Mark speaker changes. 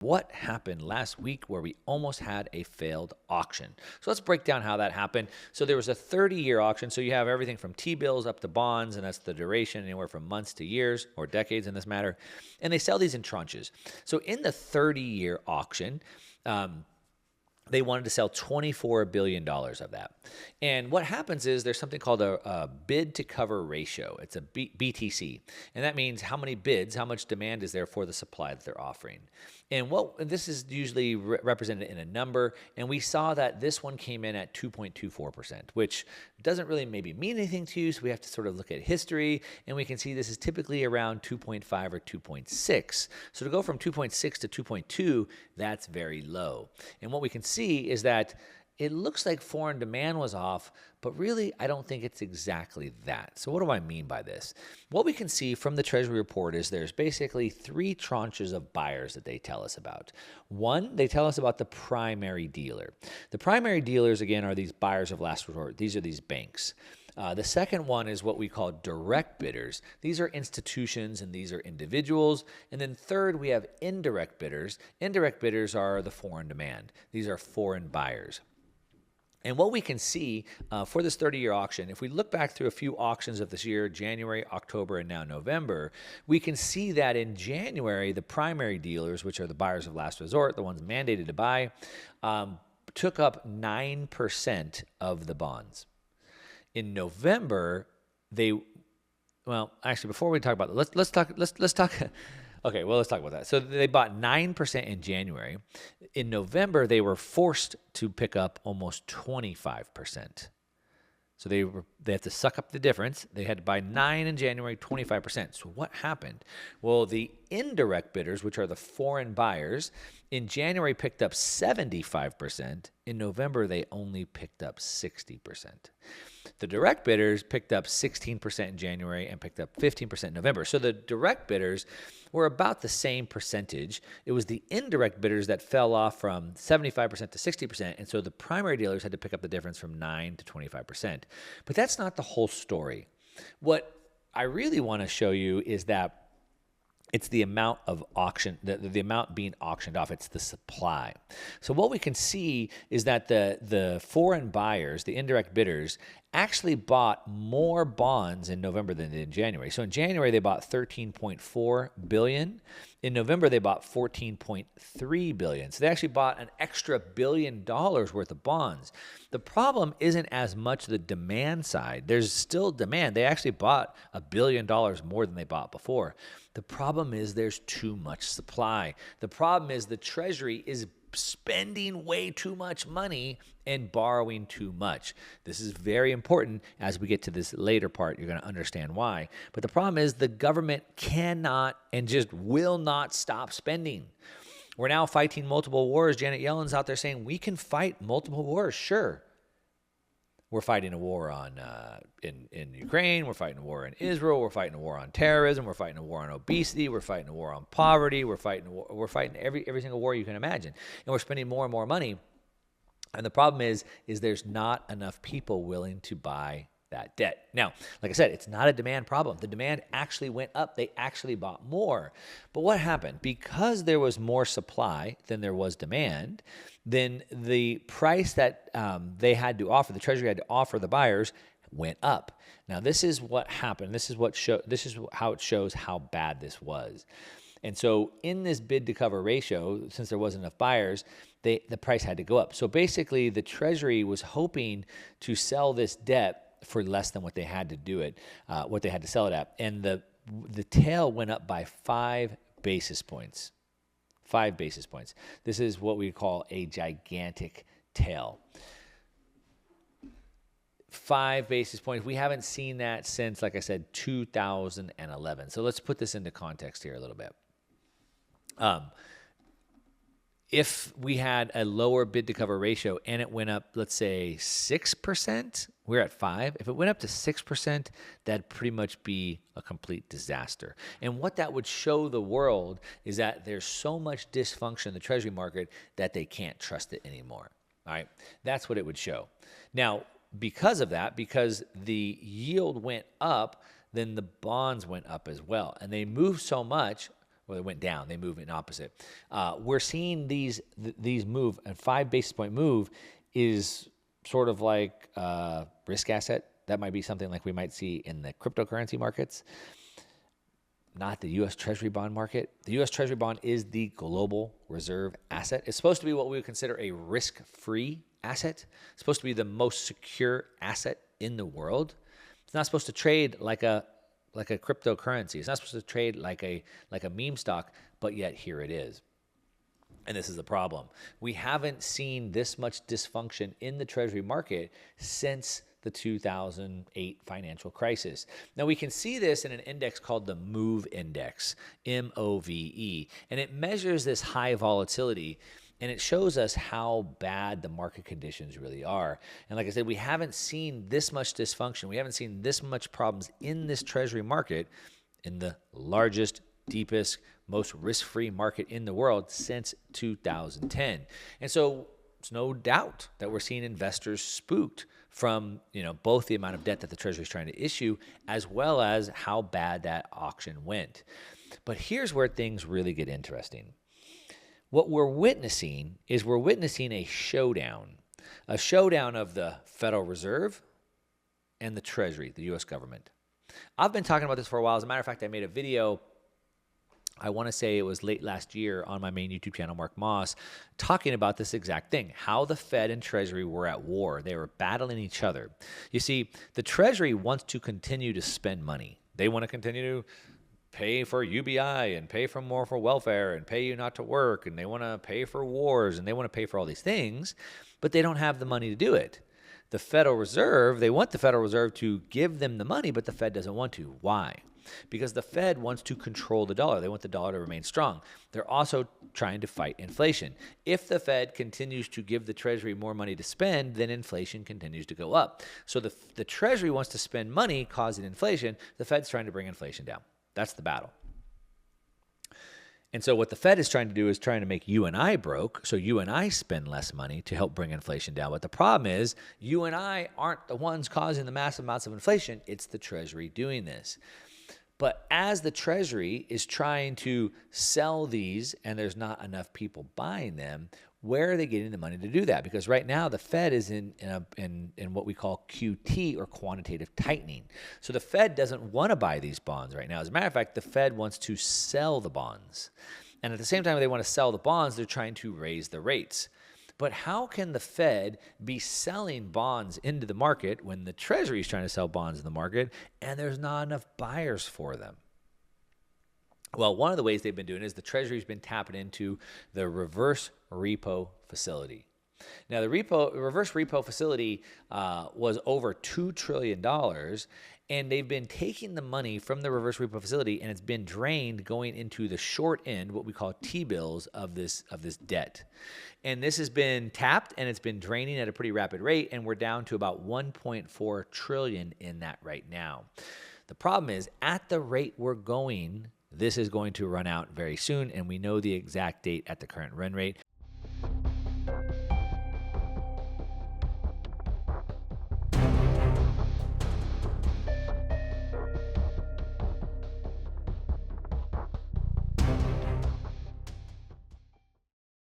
Speaker 1: what happened last week where we almost had a failed auction. So let's break down how that happened. So there was a 30-year auction. So you have everything from T-bills up to bonds, and that's the duration, anywhere from months to years or decades in this matter. And they sell these in tranches. So in the 30-year auction, they wanted to sell $24 billion of that. And what happens is there's something called a bid to cover ratio. It's a BTC. And that means how many bids, how much demand is there for the supply that they're offering. And this is usually represented in a number. And we saw that this one came in at 2.24%, which doesn't really maybe mean anything to you. So we have to sort of look at history. And we can see this is typically around 2.5 or 2.6. So to go from 2.6 to 2.2, that's very low. And what we can see is that it looks like foreign demand was off, but really I don't think it's exactly that. So what do I mean by this? What we can see from the Treasury report is there's basically 3 tranches of buyers that they tell us about. One, they tell us about the primary dealer. The primary dealers, again, are these buyers of last resort. These are these banks. The second one is what we call direct bidders. These are institutions and these are individuals. And then third, we have indirect bidders. Indirect bidders are the foreign demand. These are foreign buyers. And what we can see for this 30-year auction, if we look back through a few auctions of this year, January, October, and now November, we can see that in January, the primary dealers, which are the buyers of last resort, the ones mandated to buy, took up 9% of the bonds. In November, actually, before we talk about that, let's talk. Okay, well, let's talk about that. So they bought 9% in January. In November, they were forced to pick up almost 25%. So they had to suck up the difference. They had to buy 9 in January, 25%. So what happened? Well, the indirect bidders, which are the foreign buyers, in January picked up 75%. In November, they only picked up 60%. The direct bidders picked up 16% in January and picked up 15% in November. So the direct bidders were about the same percentage. It was the indirect bidders that fell off from 75% to 60%. And so the primary dealers had to pick up the difference from 9 to 25%. But that's not the whole story. What I really want to show you is that it's the amount of auction, the amount being auctioned off. It's the supply. So what we can see is that the foreign buyers, the indirect bidders, actually bought more bonds in November than they did in January. So in January, they bought $13.4 billion. In November, they bought $14.3 billion. So they actually bought an extra $1 billion worth of bonds. The problem isn't as much the demand side. There's still demand. They actually bought $1 billion more than they bought before. The problem is there's too much supply. The problem is the Treasury is spending way too much money and borrowing too much. This is very important. As we get to this later part, you're going to understand why. But the problem is the government cannot and just will not stop spending. We're now fighting multiple wars. Janet Yellen's out there saying we can fight multiple wars. Sure. We're fighting a war in Ukraine. We're fighting a war in Israel. We're fighting a war on terrorism. We're fighting a war on obesity. We're fighting a war on poverty. We're fighting every single war you can imagine. And we're spending more and more money. And the problem is there's not enough people willing to buy that debt. Now, like I said, it's not a demand problem. The demand actually went up. They actually bought more. But what happened? Because there was more supply than there was demand, then the price that they had to offer, the Treasury had to offer the buyers, went up. Now, this is what happened. This is how it shows how bad this was. And so in this bid to cover ratio, since there wasn't enough buyers, the price had to go up. So basically, the Treasury was hoping to sell this debt for less than what they had to do it, what they had to sell it at. And the tail went up by 5 basis points. 5 basis points. This is what we call a gigantic tail. 5 basis points. We haven't seen that since, like I said, 2011. So let's put this into context here a little bit. If we had a lower bid to cover ratio and it went up, let's say 6%, we're at 5. If it went up to 6%, that'd pretty much be a complete disaster. And what that would show the world is that there's so much dysfunction in the Treasury market that they can't trust it anymore. All right, that's what it would show. Now, because of that, because the yield went up, then the bonds went up as well. And they moved so much. Well, they went down. They move in opposite. We're seeing these move. A 5 basis point move is sort of like a risk asset. That might be something like we might see in the cryptocurrency markets, not the U.S. Treasury bond market. The U.S. Treasury bond is the global reserve asset. It's supposed to be what we would consider a risk-free asset. It's supposed to be the most secure asset in the world. It's not supposed to trade like a cryptocurrency. It's not supposed to trade like a meme stock, but yet here it is. And this is the problem. We haven't seen this much dysfunction in the Treasury market since the 2008 financial crisis. Now, we can see this in an index called the MOVE Index, MOVE, and it measures this high volatility, and it shows us how bad the market conditions really are. And like I said, we haven't seen this much dysfunction. We haven't seen this much problems in this Treasury market, in the largest, deepest, most risk-free market in the world since 2010. And so it's no doubt that we're seeing investors spooked from, both the amount of debt that the Treasury is trying to issue, as well as how bad that auction went. But here's where things really get interesting. What we're witnessing is a showdown of the Federal Reserve and the Treasury, the U.S. government. I've been talking about this for a while. As a matter of fact, I made a video, I want to say it was late last year, on my main YouTube channel, Mark Moss, talking about this exact thing, how the Fed and Treasury were at war. They were battling each other. You see, the Treasury wants to continue to spend money. They want to continue to pay for UBI and pay for more for welfare and pay you not to work, and they want to pay for wars, and they want to pay for all these things, but they don't have the money to do it. The Federal Reserve, they want the Federal Reserve to give them the money, but the Fed doesn't want to. Why? Because the Fed wants to control the dollar. They want the dollar to remain strong. They're also trying to fight inflation. If the Fed continues to give the Treasury more money to spend, then inflation continues to go up. So the Treasury wants to spend money, causing inflation. The Fed's trying to bring inflation down. That's the battle. And so what the Fed is trying to do is trying to make you and I broke, so you and I spend less money to help bring inflation down. But the problem is you and I aren't the ones causing the massive amounts of inflation. It's the Treasury doing this. But as the Treasury is trying to sell these and there's not enough people buying them, where are they getting the money to do that? Because right now the Fed is in what we call QT, or quantitative tightening. So the Fed doesn't want to buy these bonds right now. As a matter of fact, the Fed wants to sell the bonds. And at the same time they want to sell the bonds, they're trying to raise the rates. But how can the Fed be selling bonds into the market when the Treasury is trying to sell bonds in the market and there's not enough buyers for them? Well, one of the ways they've been doing is the Treasury's been tapping into the reverse repo facility. Now, the reverse repo facility was over $2 trillion, and they've been taking the money from the reverse repo facility, and it's been drained going into the short end, what we call T-bills of this debt. And this has been tapped, and it's been draining at a pretty rapid rate, and we're down to about $1.4 trillion in that right now. The problem is, at the rate we're going, this is going to run out very soon, and we know the exact date at the current run rate.